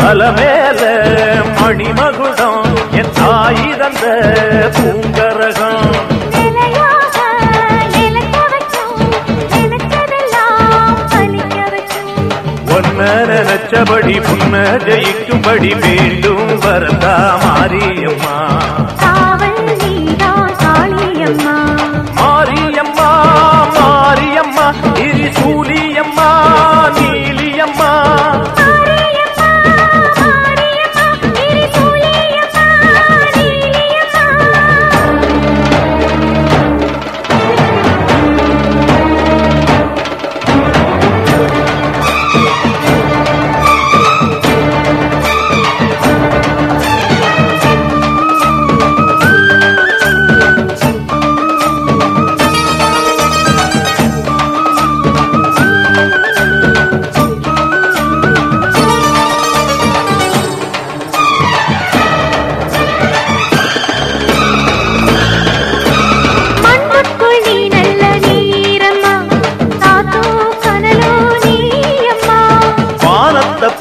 அலமேல மணிமகுடம் என் தாய் தந்த பூங்கரகம் ஒன்ன நினைச்சபடி புன்ன ஜெயிக்கும்படி மீண்டும் வரதா மாரியம்மா மாரியம்மா மாரியம்மா திரிசூலியம்மா நீலியம்மா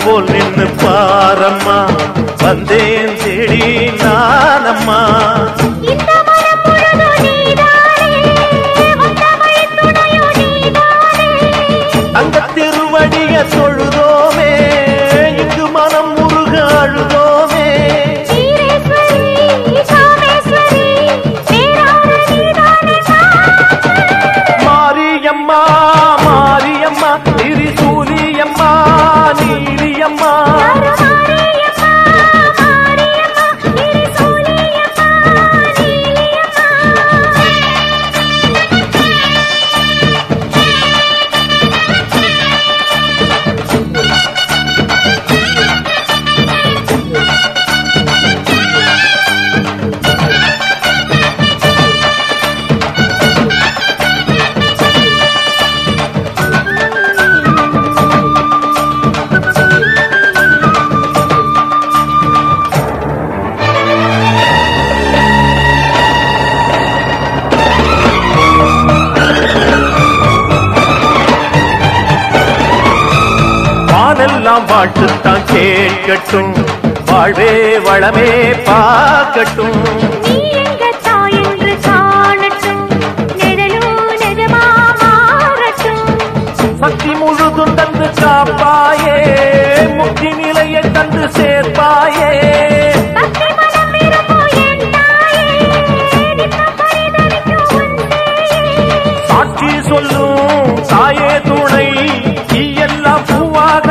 போல் நின்னு பாரம்மா வந்தேன் தேடி நானம்மா அந்த திருவடிய தொழுதோமே இங்கு மனம் முருக அழுதோமே மாரியம்மா மாரியம்மா திரிசூலியம்மா நீலியம்மா எல்லாம் பாட்டுத்தான் கேட்கட்டும் வாழ்வே வளமே பார்க்கட்டும் நீ எங்க தாய் என்று காணட்டும் நிழலும் நிஜமா மாறட்டும் சக்தி முழுதும் தந்து காப்பாயே முக்தி நிலையை தந்து சேர்ப்பாயே சாட்சி சொல்லும் தாயே துணை நீ எல்லாம் பூவாக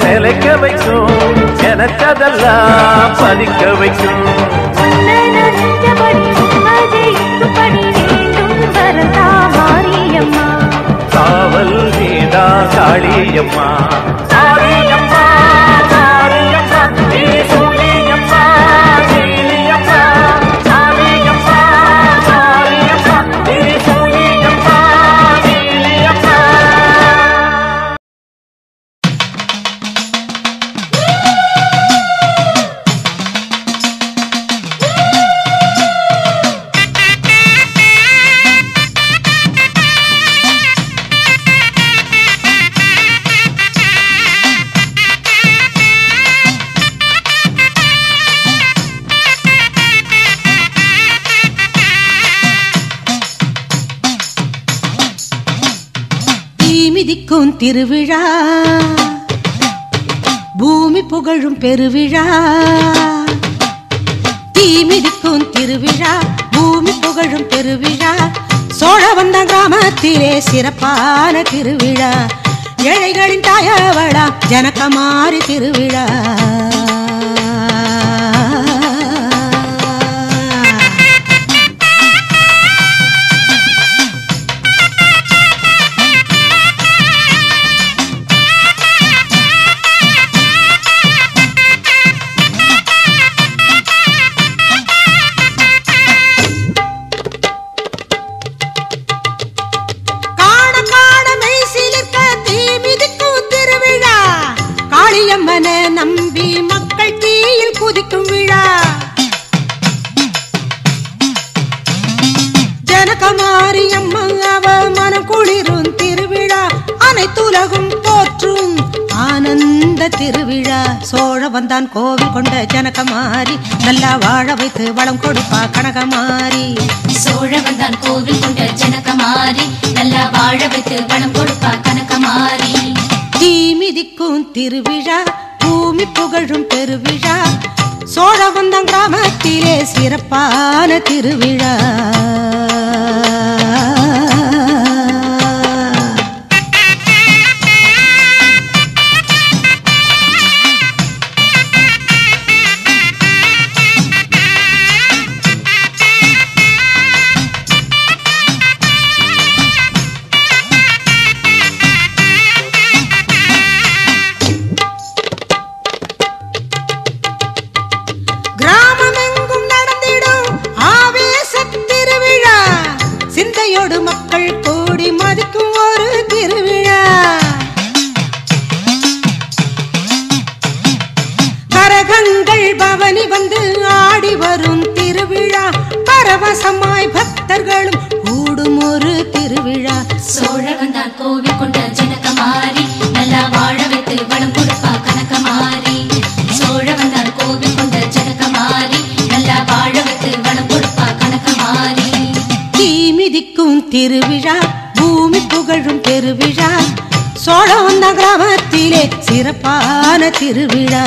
நிலைக்க வைக்கும் எனக்கதெல்லாம் பலிக்க வைக்கும் காவல் நீதா காளியம்மா மாரியம்மா மாரியம்மா திரிசூலியம்மா நீலியம்மா மாரியம்மா மாரியம்மா திரிசூலியம்மா நீலியம்மா மிதிக்கும் திருவிழா பூமி புகழும் பெருவிழா தீமிதிக்கும் திருவிழா பூமி புகழும் பெருவிழா சோழவந்த கிராமத்திலே சிறப்பான திருவிழா ஏழைகளின் தாயவளா ஜனகமாரி திருவிழா ஜனகமாரி அம்மா அவ மனம் குளிரும் திருவிழா அனைத்துலகும் போற்றும் ஆனந்த திருவிழா. சோழ வந்தான் கோவில் கொண்ட ஜனகமாரி நல்லா வாழ வைத்து வளம் கொடுப்பா கனகமாரி. சோழ வந்தான் கோவில் கொண்ட ஜனகமாரி நல்லா வாழ வைத்து வளம் கொடுப்பா கனகமாரி. தீ மிதிக்கும் திருவிழா பூமி புகழும் பெருவிழா சோழ வந்தான் கிராமத்திலே சிறப்பான திருவிழா. சிந்தையோடு மக்கள் கூடி மதிக்கும் ஒரு திருவிழா. கரகங்கள் பவனி வந்து ஆடி வரும் திருவிழா பரவசமாய் பக்தர்களும் கூடும் ஒரு திருவிழா. சோழ வந்தான் கோவில் கொண்ட ஜனகமாரி நல்லா வாழ வைத்து வளம் கொடுப்பா கனகமாரி. சோழ வந்தான் கோவில் கொண்ட ஜனகமாரி நல்லா வாழ வைத்து வளம் கொடுப்பா கனகமாரி. தீ மிதிக்கும் திருவிழா பூமி புகழும் பெருவிழா சோழ வந்தான் கிராமத்திலே சிறப்பான திருவிழா.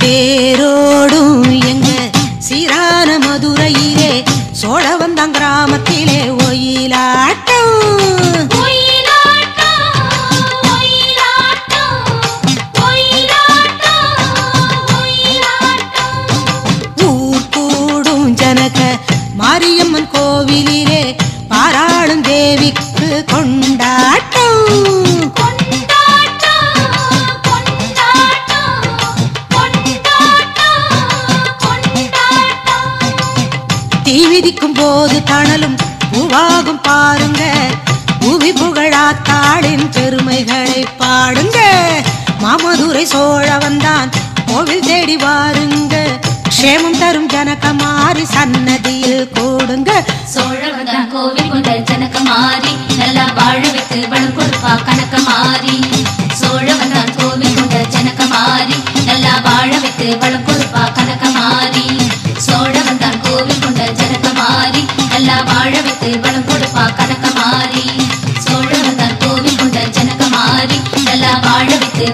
தேரோடும் எங்க சீரான மதுரையிலே சோழ வந்தான் கிராமத்திலே ஒயிலாட்டம். ஊர் கூடும் ஜனக மாரியம்மன் கோவிலிலே பாராளும் தேவிக்கு கொண்டாட்டம். தீ மிதிக்கும் போது தணலும் பூவாகும் பாருங்க பூவி புகழாத்தாளின் பெருமைகளை பாடுங்க. மாமதுரை சோழ வந்தான் கோவில் தேடி வாருங்க க்ஷேமம் தரும் ஜனகமாரி சன்னதியில் கூடுங்க. சோழ வந்தான் கோவில் கொண்ட ஜனகமாரி நல்லா வாழ வைத்து வளம் கொடுப்பா கனகமாரி. சோழ வந்தான் கோவில் கொண்ட ஜனகமாரி நல்லா வாழ வைத்து வளம் கொடுப்பா கனகமாரி. சோழ வந்தான் கோவில் கொண்ட ஜனகமாரி நல்லா வாழ வைத்து வளம் கொடுப்பா கனகமாரி. சோழ வந்தான் கோவில் கொண்ட ஜனகமாரி நல்லா வாழ வைத்து